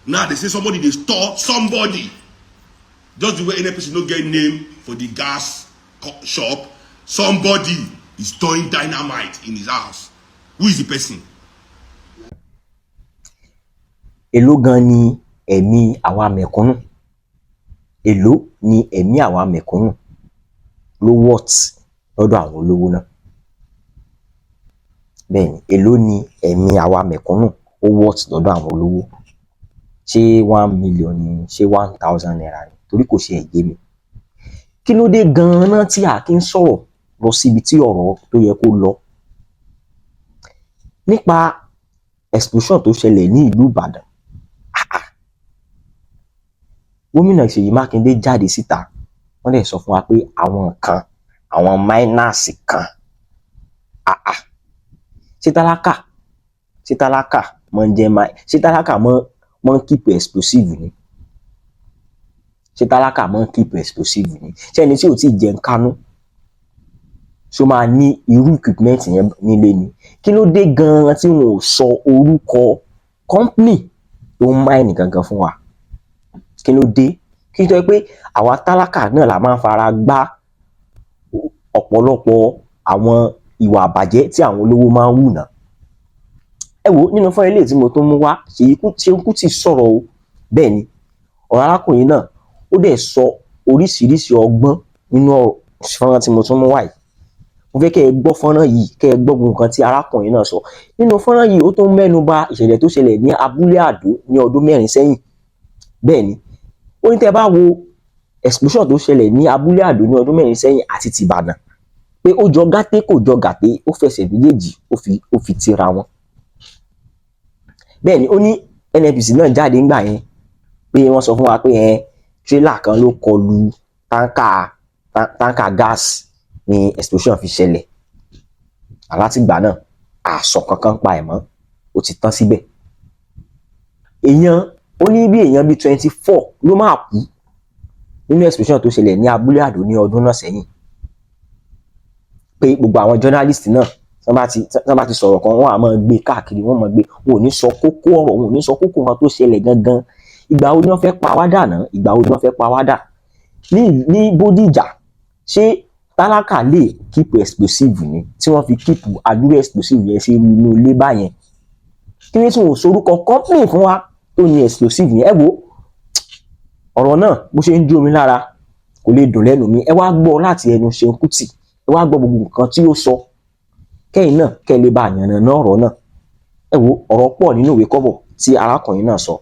Now they say somebody they store somebody. Just the way NPC no get name for the gas shop, somebody is storing dynamite in his house. Who is the person? Èló gan ni ẹ̀mí àwa mẹ̀kúnnù? Èló ni ẹ̀mí àwa mẹ̀kúnnù ló worth lọ́dọ̀ àwọn olówó náà? Bẹ́ẹ̀ni, èló ni ẹ̀mí àwa mẹ̀kúnnù ó worth lọ́dọ̀ àwọn olówó? Ṣé 1 million ni? Ṣé 1,000 naira ni? Torí kò ṣe ẹ̀yẹ mi. Kí ló dé gan-an tí a kì í sọ̀rọ̀ lọ síbi tí ọ̀rọ̀ tó yẹ kó lọ? Nípa explosion tó ṣẹlẹ̀ ní ìlú Ìbàdàn. Gómìnà Ṣèyí Mákindé jáde síta, wọ́n dẹ̀ sọ fún wa pé àwọn miners kan, ṣé tálákà mọ́ ń jẹ́ ṣé tálákà mọ́ ń keep explosive ni? Ṣé tálákà mọ́ ń keep explosive ni? Ṣé ẹni tí ò tí ì jẹun kánú ṣó máa ní irú equipment yẹn nílé ni? Kí ló dé gan-an tí wọn ò sọ orúkọ company tó ń mine gangan fún wa? Kí ló dé? Kí tó yẹ pé àwa tálákà náà la máa ń fara gbá ọ̀pọ̀lọpọ̀ àwọn ìwà àbàjẹ́ tí àwọn olówó máa ń hù náà. Ẹ wo nínú fún ilé tí mo tó mú wá, Seun Kuti sọ̀rọ̀ o. Bẹ́ẹ̀ ni, ọ̀rọ̀ arákùnrin náà ó dẹ̀ sọ oríṣiríṣi ọgbọ́n nínú fọ́nrán tí mo tún mú wá yìí. Mo fẹ́ kẹ́ ẹ gbọ́ fọ́nrán yìí, kẹ́ ẹ gbọ́ gbogbo nǹkan tí arákùnrin náà sọ. Nínú fọ́nrán yìí ó tún mẹ́nu bà ìṣẹ̀lẹ̀ tó ṣẹlẹ̀ ní abúlé Àdó ní ọdún 4 sẹ́yìn. Bẹ́ẹ̀ ni, ó ní tẹ́ bá wo explosion tó ṣẹlẹ̀ ní abúlé Àdó ní ọdún 4 sẹ́yìn àti ti Ìbàdàn, pé ó jọ gàté kò jọ gàté, ó fẹsẹ̀ méjèèjì ó fi tira wọn. Bẹ́ẹ̀ ni, ó ní NNPC náà jáde ńgbà yẹn pé wọ́n sọ fún wa pé tírélà kan ló kọlu táǹkà gáàsì ní explosion fi ṣẹlẹ̀. Látìgbà náà àsọ kankan pa ẹ̀ mọ́, ó ti tán síbẹ̀. Ó ní bí èèyàn bí 24 ló máa kú nínú explosion tó ṣẹlẹ̀ ní abúlé Àdó ní ọdún náà sẹ́yìn. Pé gbogbo àwọn journalist náà tán bá ti sọ̀rọ̀ kan, wọ́n á máa gbé káàkiri, wọ́n máa gbé, wọn ò ní sọ kókó ọ̀rọ̀, wọn ò ní sọ kókó nǹkan tó ṣẹlẹ̀ gangan. Ìgbà wo ni wọ́n fẹ́ pa wá dà náà? Ìgbà wo ni wọ́n fẹ́ pa wá dà? Ní Bódìjà, ṣé tálákà lè keep explosive ni tí wọ́n fi keep àdúrà explosive yẹn sí inú ilé báyẹn? Kí ni tí wọn ò sorúkọ company fún wa tó ní explosive yẹn? Ẹ wo ọ̀rọ̀ náà bó ṣe ń jó mi lára kò lè dùn lẹ́nu mi. Ẹ wá gbọ́ láti ẹnu Seun Kuti, ẹ wá gbọ́ gbogbo nǹkan tí ó sọ, kẹ́yìn náà kẹ́ lè bá yànnàná ọ̀rọ̀ náà. Ẹ wo ọ̀rọ̀ pọ̀ nínú ìwé kọ́bọ̀ tí arákùnrin náà sọ.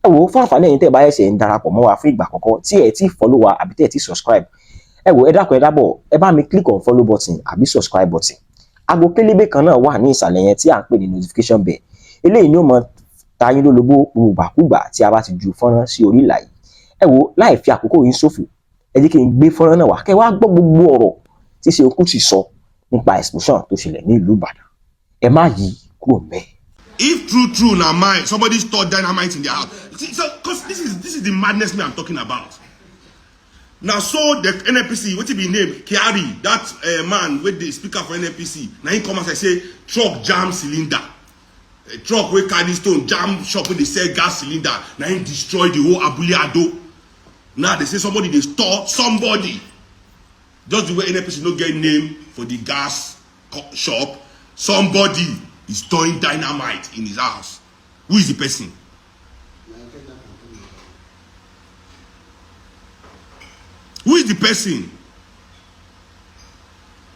Ẹ wo fún àǹfààní ẹ̀yin tẹ́ bá ẹsẹ̀ ń darapọ̀ mọ́ wa fún ìgbà àkọ́kọ́, tí ẹ ti follow wa àbí tẹ́ ẹ ti subscribe. Ẹ wo ẹ dákun ẹ dábọ̀, ẹ bá mi click on follow button àbí subscribe button. Aago pélébé kan náà wà ní ìsàlẹ̀ yẹn tí à ń pè ní notification bell. Eléyìí ni ó mọ ta yín lólobó gbogbogbà tí a bá ti ju fọ́nrán sí orí ìlà yìí. Ẹ wo láì fi àkókò yín ṣòfò, ẹ jẹ́ kí n gbé fọ́nrán náà wá kẹ́ wá gbọ́ gbogbo ọ̀rọ̀ tí Seun Kuti sọ nípa explosion tó ṣẹlẹ̀ ní ìlú Ìbàdàn. Ẹ má yí kúrò ńbẹ̀. If true na mine, somebody stored dynamite in their house. So, cause this is the madness me I'm talking about. Now, so the NNPC, what it be name? Kiari, that man with the speaker for NNPC. Now he come and say truck jam cylinder. A truck wey carry stone jam shop wey dey sell gas cylinder. Now he destroy the whole Abule Ado. Now they say somebody dey store somebody. Just the way NNPC no get name for the gas shop, somebody is storing dynamite in his house. Who is the person? Who is the person?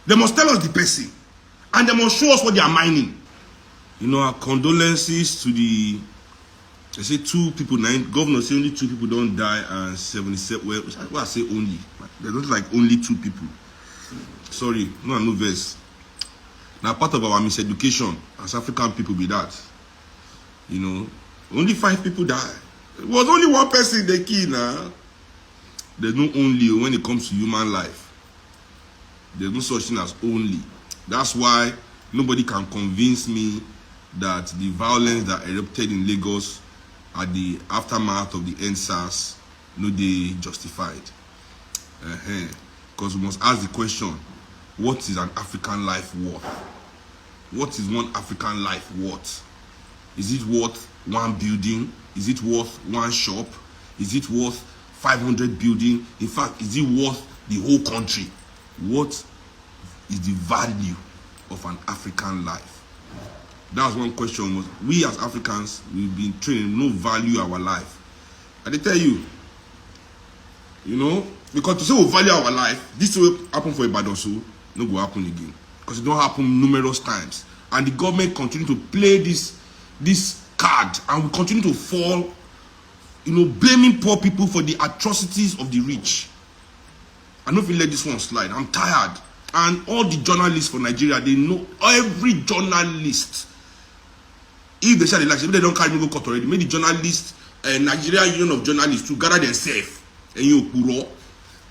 They must tell us the person. And they must show us what they are mining. You know, our condolences to the, they say 2 people, governor say only 2 people don't die and 77, well I say only. There's not like only 2 people. Sorry, no verse. Now part of our miseducation as African people be that. You know, only 5 people die. It was only 1 person they killed now. There's no only when it comes to human life. There's no such thing as only. That's why nobody can convince me that the violence that erupted in Lagos at the aftermath of the NSAS, no, they justified. Because we must ask the question, what is an African life worth? What is one African life worth? Is it worth 1 building? Is it worth one shop? Is it worth 500 building? In fact, is it worth the whole country? What is the value of an African life? That's one question. We as Africans, we've been trained, no value our life. And they tell you, because to say we value our life, this will happen for Ibadan, so no go happen again. Because it don't happen numerous times. And the government continue to play this card, and we continue to fall, blaming poor people for the atrocities of the rich. I don't feel let this one slide. I'm tired. And all the journalists for Nigeria, they know, every journalist, if they say they like, if they don't carry me go court already, make the journalists, Nigerian Union of Journalists to gather themselves, and you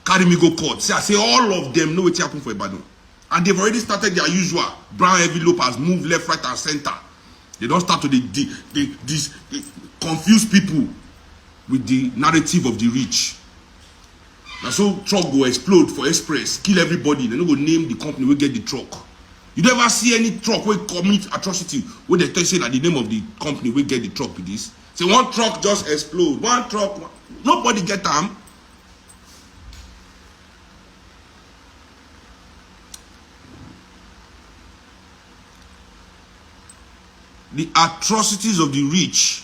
carry me go court. I say all of them know what happened for Ibadan. And they've already started their usual brown envelopers, move left, right, and center. They don't start to confuse people with the narrative of the rich. Now so truck go explode for express, kill everybody. They no go name the company will get the truck. You never see any truck will commit atrocity where they tell you that the name of the company will get the truck with this. Say one truck just explode, one truck, nobody get them. The atrocities of the rich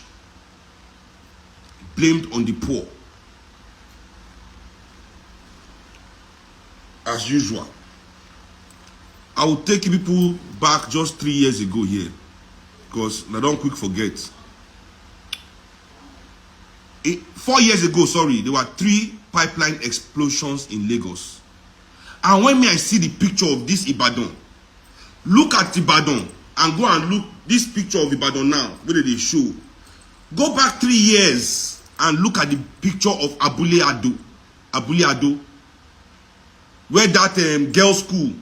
blamed on the poor. As usual. I will take people back just 3 years ago here, because I don't quick forget. 4 years ago, there were 3 pipeline explosions in Lagos. And when I see the picture of this Ibadan, look at Ibadan and go and look this picture of Ibadan now, where they show. Go back 3 years and look at the picture of Abule Ado, where that girls' school,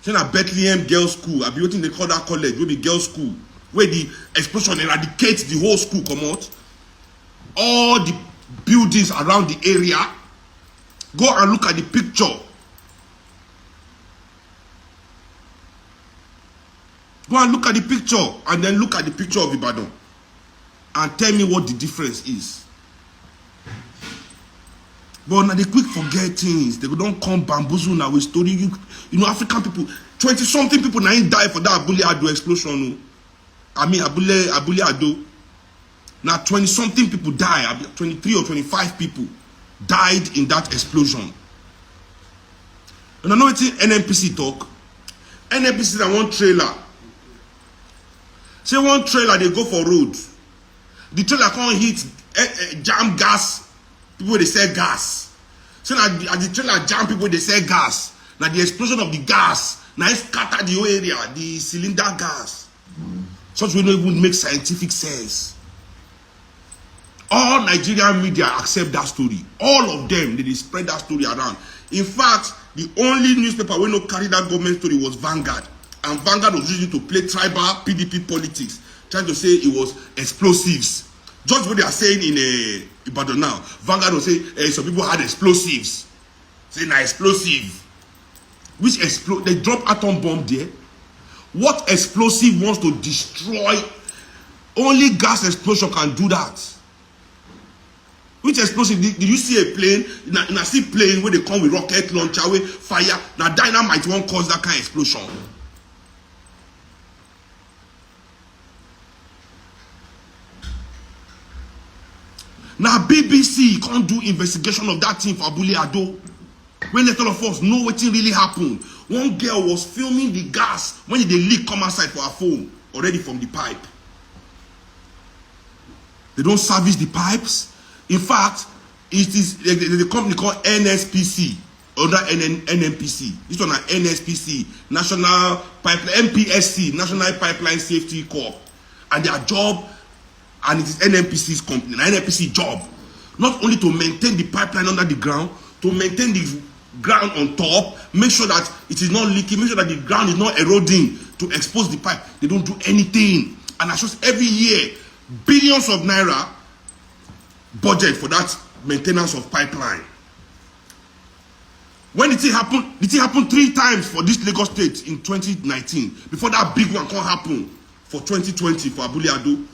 Bethlehem Girls' School, I've been waiting, they call that college, will be girls' school, where the explosion eradicates the whole school, come out. All the buildings around the area. Go and look at the picture. Go and look at the picture, and then look at the picture of Ibadan, and tell me what the difference is. But now they quick forget things. They don't come bamboozle now with story. You know, African people, 20-something people now ain't die for that Abule Ado explosion. I mean, Abule Ado. Now 20-something people die. 23 or 25 people died in that explosion. And I know it's NNPC talk. NNPC that one trailer. Say one trailer, they go for road. The trailer can't hit jam gas. People they sell gas. So now the trailer jam people they sell gas. Now the explosion of the gas, now it scatter the whole area, the cylinder gas. Such will not even make scientific sense. All Nigerian media accept that story. All of them, they spread that story around. In fact, the only newspaper we no carry that government story was Vanguard. And Vanguard was using to play tribal PDP politics, trying to say it was explosives. Just what they are saying in Ibadan now. Vanguard will say some people had explosives. Say na explosive. Which explode? They drop atom bomb there. What explosive wants to destroy? Only gas explosion can do that. Which explosive? Did you see a plane? In a see plane where they come with rocket launcher, with fire. Now dynamite won't cause that kind of explosion. Now BBC can't do investigation of that thing for Abule Ado. When let all of us know what really happened. One girl was filming the gas when the leak come outside for her phone already from the pipe. They don't service the pipes. In fact, it is the company called NSPC under NNPC. This one is NSPC, National Pipeline, MPSC, National Pipeline Safety Corp, and their job. And it is NNPC's company, an NNPC job, not only to maintain the pipeline under the ground, to maintain the ground on top, make sure that it is not leaking, make sure that the ground is not eroding, to expose the pipe. They don't do anything. And I just every year, billions of naira budget for that maintenance of pipeline. When did it happen? Did it happen 3 times for this Lagos state in 2019? Before that big one can happen for 2020 for Abule Ado.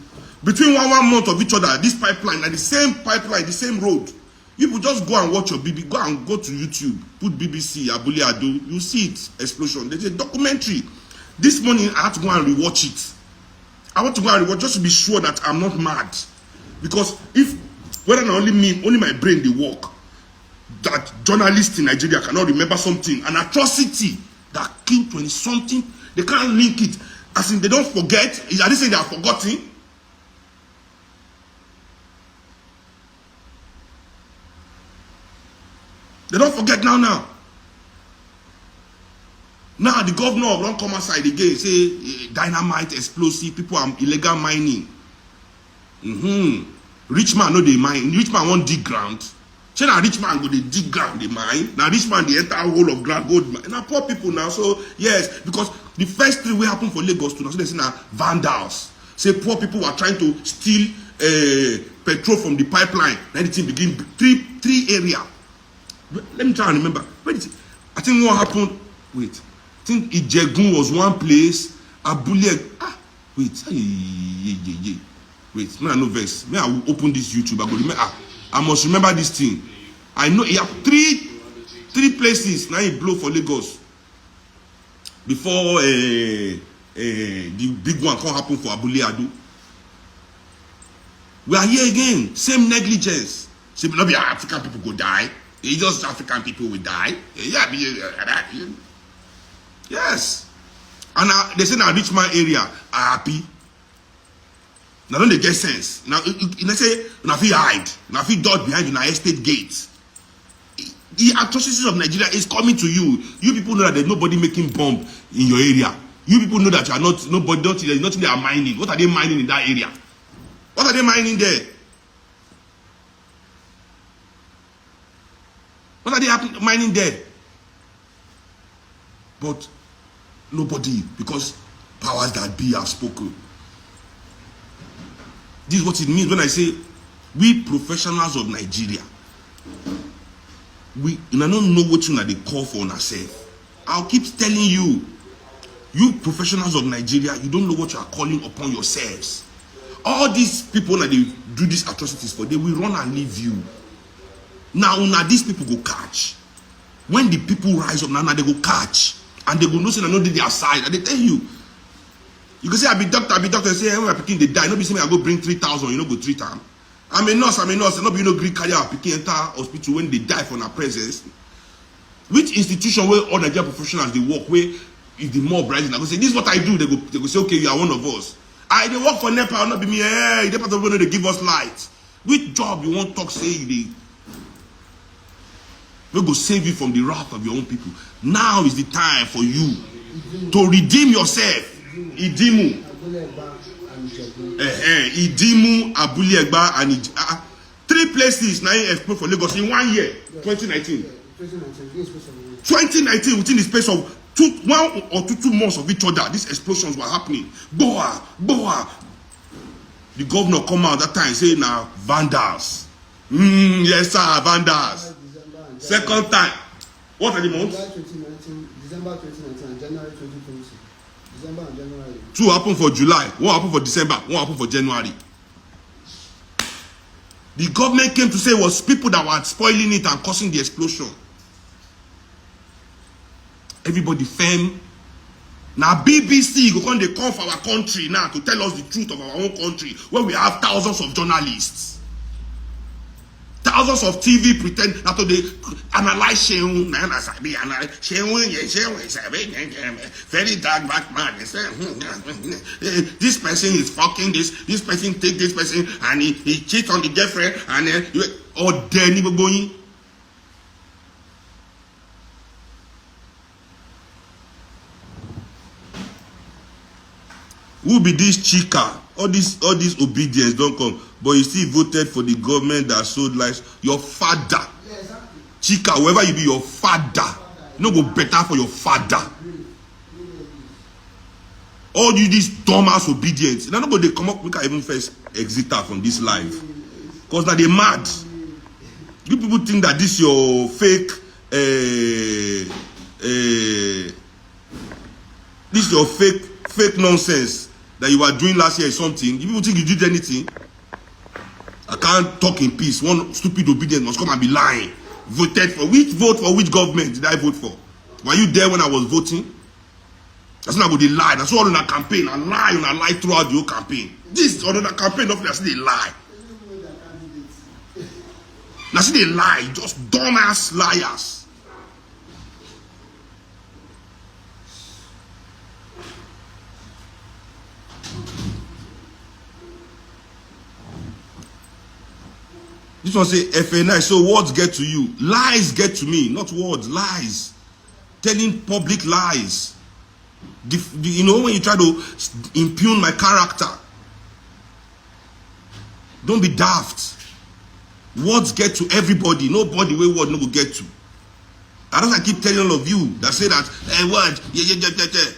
Between one month of each other, this pipeline, and the same pipeline, the same road. People just go and watch your BB. Go to YouTube. Put BBC Abule Ado. You see it. Explosion. There's a documentary. This morning I had to go and rewatch it. I want to go and rewatch just to be sure that I'm not mad. Because if whether not only me, only my brain they work, that journalists in Nigeria cannot remember something, an atrocity that killed 20 something, they can't link it. As in they don't forget. Are they saying they are forgotten? They don't forget now. Now the governor don't come outside again, say dynamite, explosive, people are illegal mining. Rich man no dey mine. Rich man won't dig ground. Say now rich man go dey dig ground, they mine. Now rich man the entire whole of ground gold mine. Now poor people now. So yes, because the first thing will happen for Lagos too. Now so they say now vandals. Say poor people were trying to steal petrol from the pipeline. Now the thing begin three area. Let me try and remember. I think what happened. Wait. I think Ijegun was one place. Abule. Wait. Wait. No verse. May I will open this YouTube. I go remember. I must remember this thing. I know he have three places. Now he blow for Lagos. Before the big one can't happen for Abule Ado. We are here again. Same negligence. Say not be African people go die. It's just African people will die. Yeah, yes. And they say now rich man area are happy. Now don't they get sense? Now they say now if you hide, now if you dodge behind your estate gates. The atrocities of Nigeria is coming to you. You people know that there's nobody making bomb in your area. You people know that you are not nobody. There's nothing they are mining. What are they mining in that area? What are they mining there? What are they mining there? But nobody, because powers that be have spoken. This is what it means when I say we professionals of Nigeria. We don't know what they call for ourselves. I'll keep telling you, you professionals of Nigeria, you don't know what you are calling upon yourselves. All these people that they do these atrocities for, they will run and leave you. Now these people go catch. When the people rise up, now they go catch. And they go know say they know their side. And they tell you. You can say, I be doctor, say, when my pikin they die, nobody say me I go bring 3,000, you know, go treat them. I'm a nurse, nobody no green carry our pikin enter hospital when they die from our presence. Which institution where all Nigerian professionals they work, where if the mob rising, I go say, this is what I do, they go say, okay, you are one of us. They work for NEPA, not be me, they part of when they give us light. Which job you want talk say they go save you from the wrath of your own people. Now is the time for you to redeem yourself. Idimu. Idimu, Abule Egba, and three places now explode for Lagos in 1 year, 2019. 2019, within the space of 1 or 2 months of each other, these explosions were happening. Boa. The governor come out that time say now vandals. Yes sir, vandals. Second time. What are the months? December 2019 and January 2020. December and January. 2 happened for July, 1 happened for December, 1 happened for January. The government came to say it was people that were spoiling it and causing the explosion. Everybody firm. Now BBC go come, they come for our country now to tell us the truth of our own country where we have thousands of journalists. Thousands of TV pretend that they analyze Seun. Very dark black man. This person is fucking this person take this person and he cheats on the girlfriend and then going. Who be this chica? All this obedience don't come. But you still voted for the government that sold lives. Your father. Yeah, exactly. Chica, whoever you be, your father. No go better for your father. All you this dumbass obedience. Now nobody come up, we can even first exit out from this life. Because now they mad. You people think that this your fake this your fake nonsense. that you were doing last year is something. Do people think you did anything? I can't talk in peace. One stupid obedient must come and be lying. Voted for which vote for which government did I vote for? Were you there when I was voting? That's not about the lie. That's all on a campaign. I lie throughout the whole campaign. This on a campaign, not that's the lie. Now see they lie, just dumbass liars. This one say FNI, so words get to you. Lies get to me, not words, lies. Telling public lies. You know, when you try to impugn my character, don't be daft. Words get to everybody. Nobody where word no go get to. I don't keep telling all of you that say that word, yeah.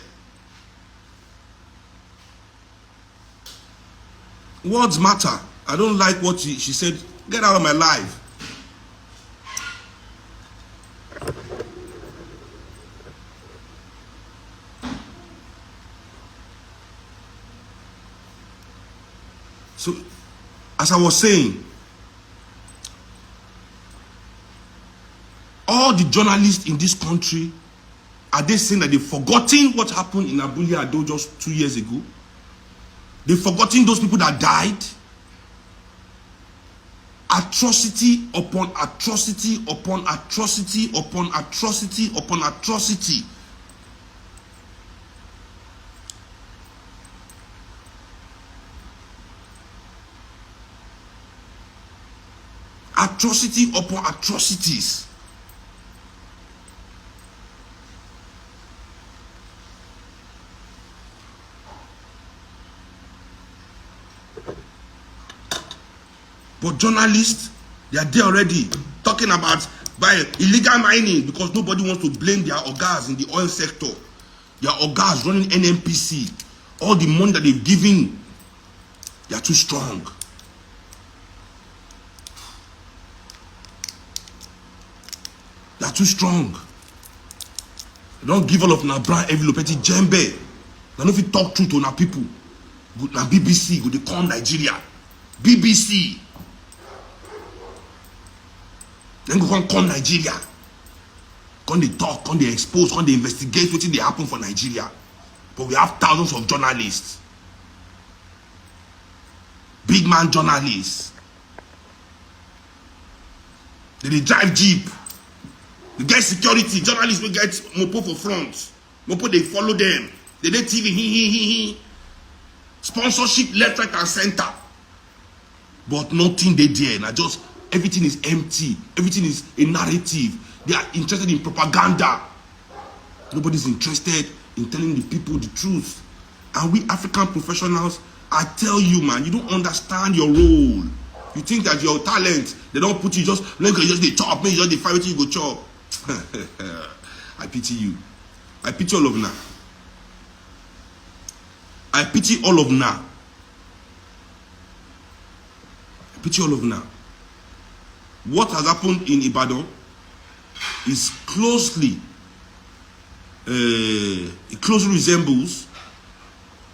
Words matter. I don't like what she said. Get out of my life. So, as I was saying, all the journalists in this country, are they saying that they've forgotten what happened in Abule Ado just 2 years ago? They've forgotten those people that died? Atrocity upon atrocity upon atrocity upon atrocity upon atrocity. Atrocity upon atrocities. But journalists, they are there already talking about illegal mining because nobody wants to blame their ogas in the oil sector. Their ogas running NNPC. All the money that they've given, they are too strong. They are too strong. They don't give all of Nabra Evilopeti Jembe. They don't even talk truth to our people. Na BBC, go they come Nigeria. BBC. Then go come Nigeria. Come they talk, come they expose, come they investigate what they happen for Nigeria. But we have thousands of journalists. Big man journalists. They drive jeep. They get security. Journalists will get Mopo for front. Mopo they follow them. They do TV. Sponsorship left, right, and center. But nothing they there. Now just everything is empty. Everything is a narrative. They are interested in propaganda. Nobody's interested in telling the people the truth. And we African professionals, I tell you, man, you don't understand your role. You think that your talent, they don't put you just they chop, maybe just they fight with you go chop. I pity you. I pity all of now. I pity all of now. I pity all of now. What has happened in Ibadan is closely it closely resembles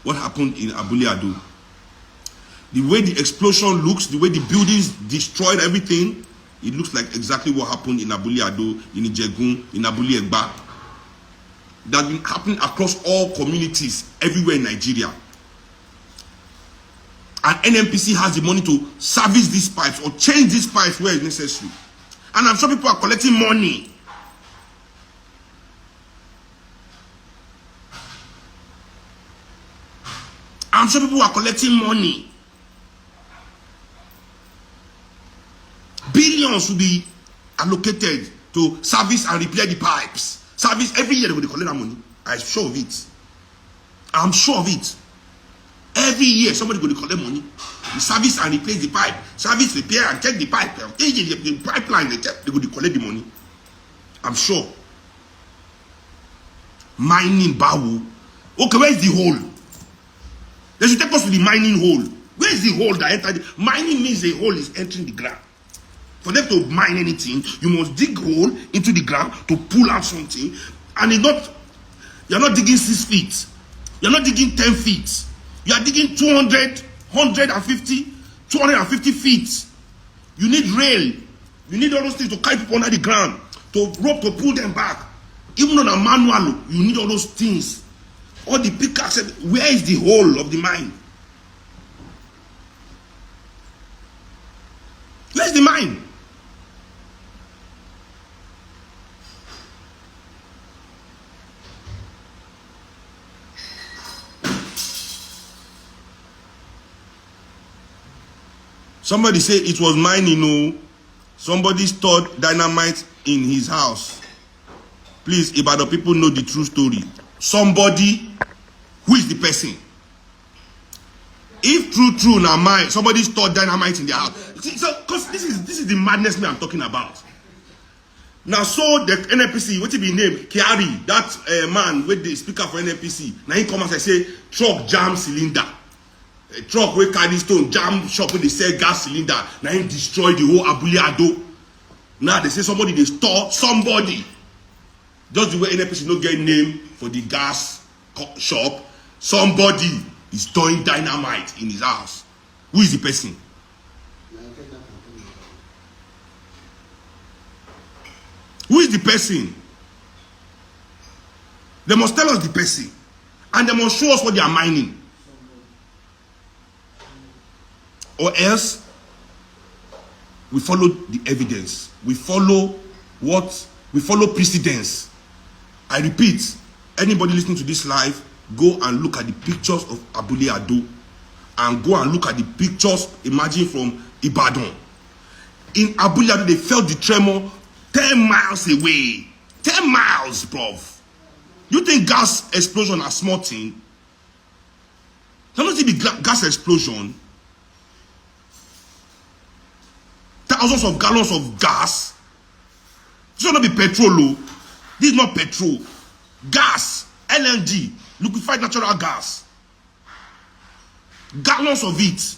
what happened in Abule Ado. The way the explosion looks, the way the buildings destroyed everything, it looks like exactly what happened in Abule Ado, in Ijegun, in Abule Egba. That's been happening across all communities everywhere in Nigeria. And NNPC has the money to service these pipes or change these pipes where it's necessary. And I'm sure people are collecting money. I'm sure people are collecting money. Billions will be allocated to service and repair the pipes. Service every year they will collect that money. I'm sure of it. I'm sure of it. Every year somebody will collect money. The service and replace the pipe. Service, repair and check the pipe. The pipeline, they will collect the money. I'm sure. Mining Bawu. Okay, where is the hole? They should take us to the mining hole. Where is the hole that entered? Mining means a hole is entering the ground. For them to mine anything, you must dig a hole into the ground to pull out something. And you're not digging 6 feet. You're not digging 10 feet. You are digging 200, 150, 250 feet. You need rail. You need all those things to carry people under the ground, to rope to pull them back. Even on a manual, you need all those things. All the pickaxes. Where is the hole of the mine? Where's the mine? Somebody said it was mine, you know. Somebody stored dynamite in his house. Please, Ibadan people know the true story. Somebody, who is the person? If true now mine, somebody stored dynamite in their house. See, so, cause this is the madness me I'm talking about. Now, so the NNPC, what it be named? Kiari, that man with the speaker for NNPC. Now he come and say, truck jam cylinder. A truck wey carry stone jam shop wey dey sell gas cylinder. Now he destroy the whole Abule Ado. Now they say somebody dey store somebody. Just the way NNPC no get name for the gas shop, somebody is storing dynamite in his house. Who is the person? Who is the person? They must tell us the person, and they must show us what they are mining. Or else, we follow the evidence. We follow precedence. I repeat, anybody listening to this live, go and look at the pictures of Abule Ado, and go and look at the pictures, imagine from Ibadan. In Abule Ado, they felt the tremor 10 miles away. 10 miles, bruv. You think gas explosion are small thing? Can you see the gas explosion? Thousands of gallons of gas. This will not be petrol. This is not petrol. Gas, LNG, liquefied natural gas. Gallons of it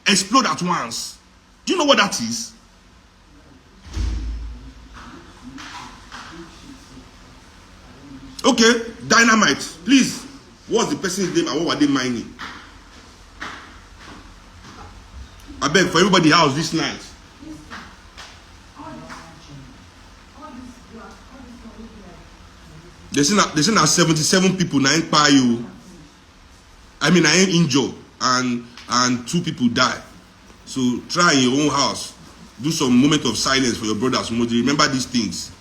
explode at once. Do you know what that is? Okay, dynamite. Please, what's the person's name and what were they mining? I beg for everybody house this night. They say now 77 people now ain't pay you. I mean I ain't injured and 2 people die. So try in your own house. Do some moment of silence for your brothers. Remember these things.